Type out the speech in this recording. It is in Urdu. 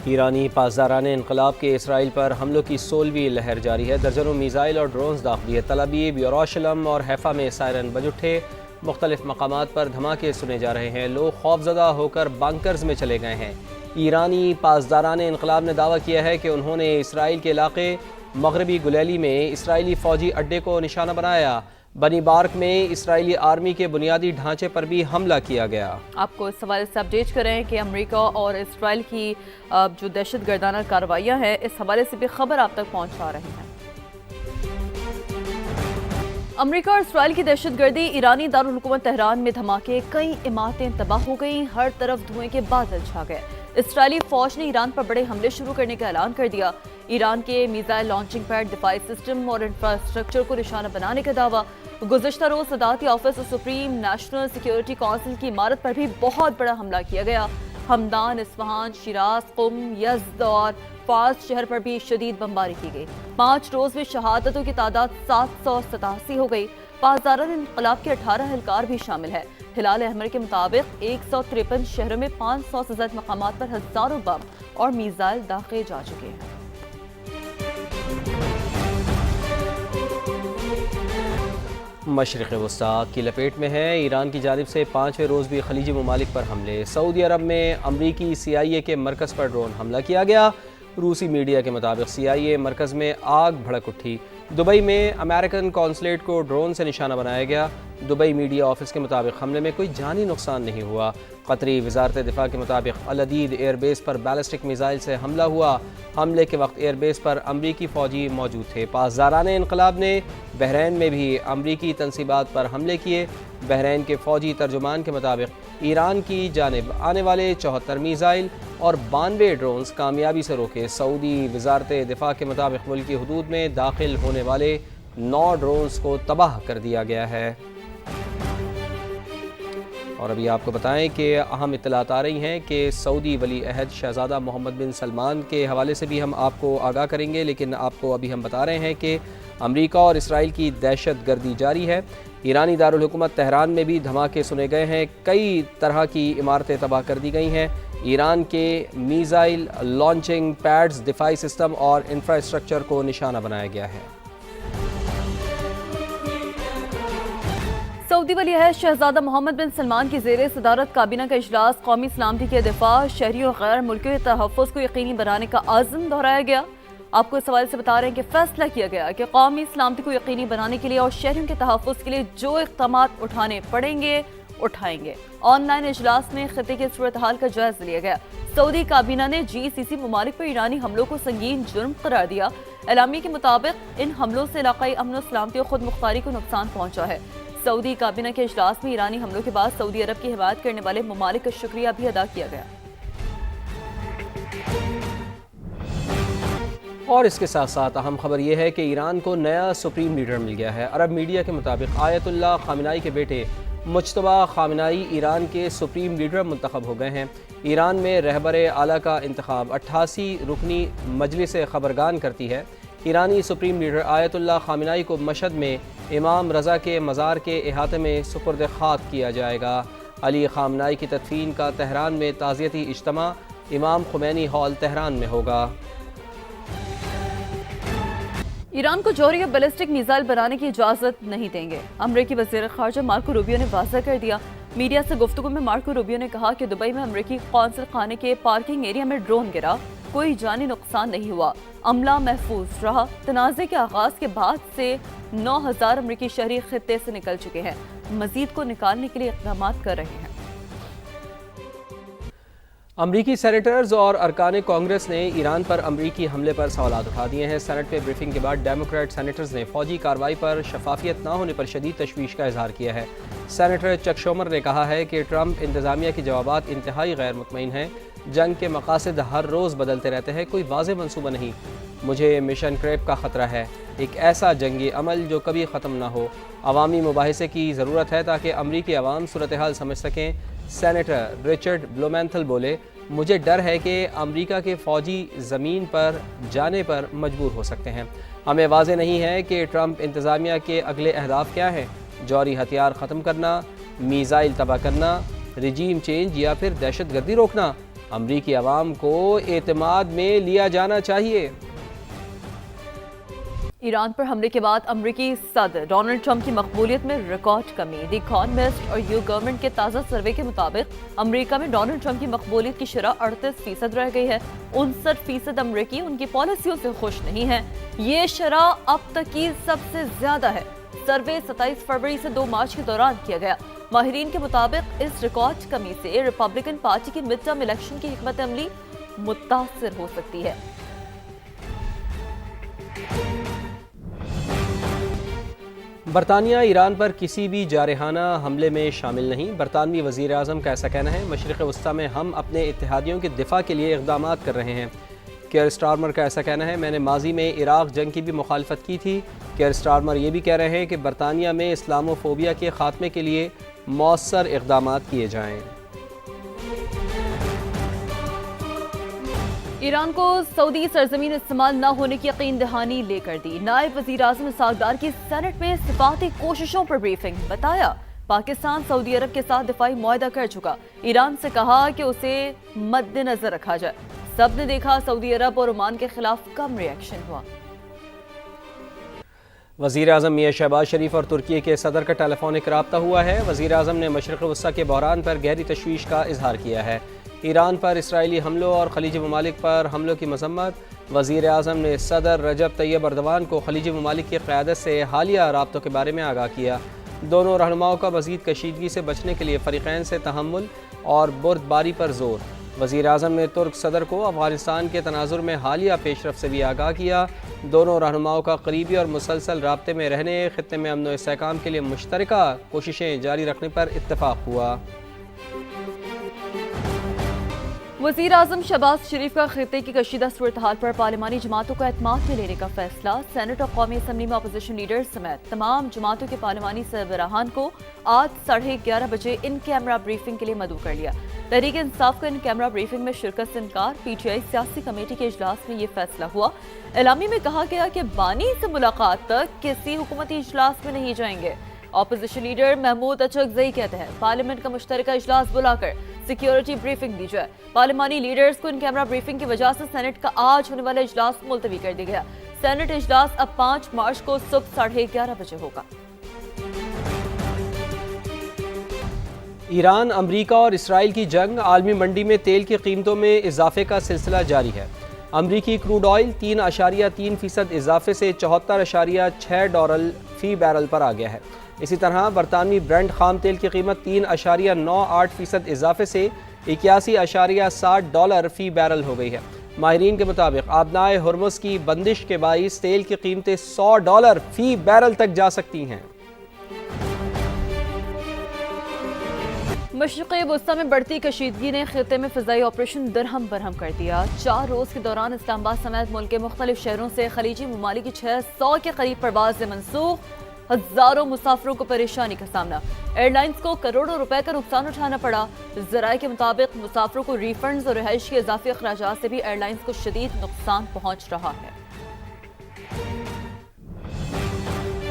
ایرانی پاسداران انقلاب کے اسرائیل پر حملوں کی 16ویں لہر جاری ہے۔ درجنوں میزائل اور ڈرونز داخل ہے۔ تل ابیب، یروشلم اور حیفا میں سائرن بج اٹھے۔ مختلف مقامات پر دھماکے سنے جا رہے ہیں۔ لوگ خوفزدہ ہو کر بنکرز میں چلے گئے ہیں۔ ایرانی پاسداران انقلاب نے دعویٰ کیا ہے کہ انہوں نے اسرائیل کے علاقے مغربی گلیلی میں اسرائیلی فوجی اڈے کو نشانہ بنایا۔ بنی بارک میں اسرائیلی آرمی کے بنیادی ڈھانچے پر بھی حملہ کیا گیا۔ آپ کو اس حوالے سے اپڈیٹ کریں کہ امریکہ اور اسرائیل کی جو دہشت گردانہ کارروائیاں ہیں، اس حوالے سے بھی خبر آپ تک پہنچا رہی ہیں۔ امریکہ اور اسرائیل کی دہشت گردی، ایرانی دارالحکومت تہران میں دھماکے، کئی عمارتیں تباہ ہو گئیں، ہر طرف دھوئیں کے بادل چھا گئے۔ اسرائیلی فوج نے ایران پر بڑے حملے شروع کرنے کا اعلان کر دیا۔ ایران کے میزائل لانچنگ پیڈ، دفاعی سسٹم اور انفراسٹرکچر کو نشانہ بنانے کا دعویٰ۔ گزشتہ روز صدارتی آفس اور سپریم نیشنل سیکیورٹی کونسل کی عمارت پر بھی بہت بڑا حملہ کیا گیا۔ ہمدان، اصفہان، شیراز، قم، یزد اور فارس شہر پر بھی شدید بمباری کی گئی۔ 5 روز میں شہادتوں کی تعداد 787 ہو گئی۔ پاسداران انقلاب کے 18 اہلکار بھی شامل ہیں۔ ہلال احمر کے مطابق 153 شہروں میں 500 سے زائد مقامات پر ہزاروں بم اور میزائل داغے جا چکے ہیں۔ مشرق وسطی کی لپیٹ میں ہے۔ ایران کی جانب سے 5ویں روز بھی خلیجی ممالک پر حملے۔ سعودی عرب میں امریکی CIA کے مرکز پر ڈرون حملہ کیا گیا۔ روسی میڈیا کے مطابق CIA مرکز میں آگ بھڑک اٹھی۔ دبئی میں امریکن قونصلیٹ کو ڈرون سے نشانہ بنایا گیا۔ دبئی میڈیا آفس کے مطابق حملے میں کوئی جانی نقصان نہیں ہوا۔ قطری وزارت دفاع کے مطابق العدید ایئر بیس پر بیلسٹک میزائل سے حملہ ہوا۔ حملے کے وقت ایئر بیس پر امریکی فوجی موجود تھے۔ پاسداران انقلاب نے بحرین میں بھی امریکی تنصیبات پر حملے کیے۔ بحرین کے فوجی ترجمان کے مطابق ایران کی جانب آنے والے 74 میزائل اور 92 ڈرونز کامیابی سے روکے۔ سعودی وزارت دفاع کے مطابق ملکی حدود میں داخل ہونے والے 9 ڈرونز کو تباہ کر دیا گیا ہے۔ اور ابھی آپ کو بتائیں کہ اہم اطلاعات آ رہی ہیں کہ سعودی ولی عہد شہزادہ محمد بن سلمان کے حوالے سے بھی ہم آپ کو آگاہ کریں گے، لیکن آپ کو ابھی ہم بتا رہے ہیں کہ امریکہ اور اسرائیل کی دہشت گردی جاری ہے۔ ایرانی دارالحکومت تہران میں بھی دھماکے سنے گئے ہیں۔ کئی طرح کی عمارتیں تباہ کر دی گئی ہیں۔ ایران کے میزائل لانچنگ پیڈز، دفاعی سسٹم اور انفراسٹرکچر کو نشانہ بنایا گیا ہے۔ سعودی ولی عہد شہزادہ محمد بن سلمان کی زیر صدارت کابینہ کا اجلاس، قومی سلامتی کے دفاع، شہریوں اور غیر ملکیوں کے تحفظ کو یقینی بنانے کا عزم دہرایا گیا۔ آپ کو اس حوالے سے بتا رہے ہیں کہ فیصلہ کیا گیا کہ قومی سلامتی کو یقینی بنانے کے لیے اور شہریوں کے تحفظ کے لیے جو اقدامات اٹھانے پڑیں گے اٹھائیں گے۔ آن لائن اجلاس میں خطے کی صورتحال کا جائزہ لیا گیا۔ سعودی کابینہ نے GCC ممالک پر ایرانی حملوں کو سنگین جرم قرار دیا۔ اعلامیے کے مطابق ان حملوں سے علاقائی امن و سلامتی اور خود مختاری کو نقصان پہنچا ہے۔ سعودی کابینہ کے اجلاس میں ایرانی حملوں کے بعد سعودی عرب کی حمایت کرنے والے ممالک کا شکریہ بھی ادا کیا گیا۔ اور اس کے ساتھ ساتھ اہم خبر یہ ہے کہ ایران کو نیا سپریم لیڈر مل گیا ہے۔ عرب میڈیا کے مطابق آیت اللہ خامنائی کے بیٹے مجتبی خامنائی ایران کے سپریم لیڈر منتخب ہو گئے ہیں۔ ایران میں رہبر اعلیٰ کا انتخاب 88 رکنی مجلس خبرگان کرتی ہے۔ ایرانی سپریم لیڈر آیت اللہ خامنائی کو مشہد میں امام رضا کے مزار کے احاطے میں سپرد خاک کیا جائے گا۔ علی خامنائی کی تدفین کا تہران میں تعزیتی اجتماع امام خمینی ہال تہران میں ہوگا۔ ایران کو جوہری اور بیلسٹک میزائل بنانے کی اجازت نہیں دیں گے، امریکی وزیر خارجہ مارکو روبیو نے واضح کر دیا۔ میڈیا سے گفتگو میں مارکو روبیو نے کہا کہ دبئی میں امریکی قونصل خانے کے پارکنگ ایریا میں ڈرون گرا، کوئی جانی نقصان نہیں ہوا، عملہ محفوظ رہا۔ تنازع کے آغاز کے بعد سے 9000 امریکی شہری خطے سے نکل چکے ہیں، مزید کو نکالنے کے لیے اقدامات کر رہے ہیں۔ امریکی سینیٹرز اور ارکان کانگریس نے ایران پر امریکی حملے پر سوالات اٹھا دیے ہیں۔ سینٹ میں بریفنگ کے بعد ڈیموکریٹ سینیٹرز نے فوجی کارروائی پر شفافیت نہ ہونے پر شدید تشویش کا اظہار کیا ہے۔ سینیٹر چک شومر نے کہا ہے کہ ٹرمپ انتظامیہ کے جوابات انتہائی غیر مطمئن ہیں۔ جنگ کے مقاصد ہر روز بدلتے رہتے ہیں، کوئی واضح منصوبہ نہیں۔ مجھے مشن کریپ کا خطرہ ہے، ایک ایسا جنگی عمل جو کبھی ختم نہ ہو۔ عوامی مباحثے کی ضرورت ہے تاکہ امریکی عوام صورتحال سمجھ سکیں۔ سینیٹر رچرڈ بلومینتھل بولے، مجھے ڈر ہے کہ امریکہ کے فوجی زمین پر جانے پر مجبور ہو سکتے ہیں۔ ہمیں واضح نہیں ہے کہ ٹرمپ انتظامیہ کے اگلے اہداف کیا ہیں، جوہری ہتھیار ختم کرنا، میزائل تباہ کرنا، رجیم چینج یا پھر دہشت گردی روکنا۔ امریکی عوام کو اعتماد میں لیا جانا چاہیے۔ ایران پر حملے کے بعد امریکی صدر ڈونلڈ ٹرمپ کی مقبولیت میں ریکارڈ کمی۔ دی اکانومسٹ اور یو گورنمنٹ کے تازہ سروے کے مطابق امریکہ میں ڈونلڈ ٹرمپ کی مقبولیت کی شرح 38% رہ گئی ہے۔ 59% امریکی ان کی پالیسیوں سے خوش نہیں ہیں۔ یہ شرح اب تک کی سب سے زیادہ ہے۔ سروے 27 فروری سے 2 مارچ کے دوران کیا گیا۔ ماہرین کے مطابق اس ریکارڈ کمی سے ریپبلکن پارٹی کی مڈ ٹرم الیکشن کی حکمت عملی متاثر ہو سکتی ہے۔ برطانیہ ایران پر کسی بھی جارحانہ حملے میں شامل نہیں، برطانوی وزیر اعظم کا ایسا کہنا ہے۔ مشرق وسطی میں ہم اپنے اتحادیوں کے دفاع کے لیے اقدامات کر رہے ہیں۔ کیئر سٹارمر کا ایسا کہنا ہے، میں نے ماضی میں عراق جنگ کی بھی مخالفت کی تھی۔ کیئر سٹارمر یہ بھی کہہ رہے ہیں کہ برطانیہ میں اسلامو فوبیا کے خاتمے کے لیے مؤثر اقدامات کیے جائیں۔ ایران کو سعودی سرزمین استعمال نہ ہونے کی یقین دہانی لے کر دی۔ نائب وزیر اعظم اسحاق ڈار کی سینٹ میں سفارتی کوششوں پر بریفنگ۔ بتایا پاکستان سعودی عرب کے ساتھ دفاعی معاہدہ کر چکا، ایران سے کہا کہ اسے مد نظر رکھا جائے۔ سب نے دیکھا سعودی عرب اور عمان کے خلاف کم ری ایکشن ہوا۔ وزیر اعظم میاں شہباز شریف اور ترکی کے صدر کا ٹیلی فونک رابطہ ہوا ہے۔ وزیر اعظم نے مشرق وسطی کے بحران پر گہری تشویش کا اظہار کیا ہے۔ ایران پر اسرائیلی حملوں اور خلیجی ممالک پر حملوں کی مذمت۔ وزیر اعظم نے صدر رجب طیب ایردوان کو خلیجی ممالک کی قیادت سے حالیہ رابطوں کے بارے میں آگاہ کیا۔ دونوں رہنماؤں کا مزید کشیدگی سے بچنے کے لیے فریقین سے تحمل اور بردباری پر زور۔ وزیر اعظم نے ترک صدر کو افغانستان کے تناظر میں حالیہ پیش رفت سے بھی آگاہ کیا۔ دونوں رہنماؤں کا قریبی اور مسلسل رابطے میں رہنے، خطے میں امن و استحکام کے لیے مشترکہ کوششیں جاری رکھنے پر اتفاق ہوا۔ وزیر اعظم شہباز شریف کا خطے کی کشیدہ صورتحال پر پارلیمانی جماعتوں کو اعتماد میں لینے کا فیصلہ۔ سینٹ اور قومی اسمبلی میں اپوزیشن لیڈر سمیت تمام جماعتوں کے پارلیمانی سربراہان کو آج 11:30 بجے ان کیمرہ بریفنگ کے لیے مدعو کر لیا۔ تحریک انصاف کا ان کیمرہ بریفنگ میں شرکت سے انکار۔ پی ٹی آئی سیاسی کمیٹی کے اجلاس میں یہ فیصلہ ہوا۔ اعلامیے میں کہا گیا کہ بانی سے ملاقات تک کسی حکومتی اجلاس میں نہیں جائیں گے۔ اپوزیشن لیڈر محمود اچکزئی کہتے ہیں پارلیمنٹ کا مشترکہ اجلاس بلا کر سیکیورٹی بریفنگ دی جائے۔ پارلیمانی لیڈرز کو ان کیمرہ بریفنگ کی وجہ سے سینٹ کا آج ہونے والا اجلاس ملتوی کر دیا گیا۔ سینٹ اجلاس اب 5 مارچ کو صبح 11:30 بجے ہوگا۔ ایران، امریکہ اور اسرائیل کی جنگ، عالمی منڈی میں تیل کی قیمتوں میں اضافے کا سلسلہ جاری ہے۔ امریکی کروڈ آئل 3.3% اضافے سے $74.6 فی بیرل پر آ گیا ہے۔ اسی طرح برطانوی برنٹ خام تیل کی قیمت 3.98% اضافے سے $81.60 فی بیرل ہو گئی ہے۔ ماہرین کے مطابق آبنائے ہرمز کی بندش کے باعث تیل کی قیمتیں $100 فی بیرل تک جا سکتی ہیں۔ مشرق وسطی میں بڑھتی کشیدگی نے خطے میں فضائی آپریشن درہم برہم کر دیا۔ 4 روز کے دوران اسلام آباد سمیت ملک کے مختلف شہروں سے خلیجی ممالک کی 600 کے قریب پروازیں منسوخ۔ ہزاروں مسافروں کو پریشانی کا سامنا، ایئر لائنز کو کروڑوں روپے کا نقصان اٹھانا پڑا۔ ذرائع کے مطابق مسافروں کو ری فنڈز اور رہائش کے اضافی اخراجات سے بھی ایئر لائنز کو شدید نقصان پہنچ رہا ہے۔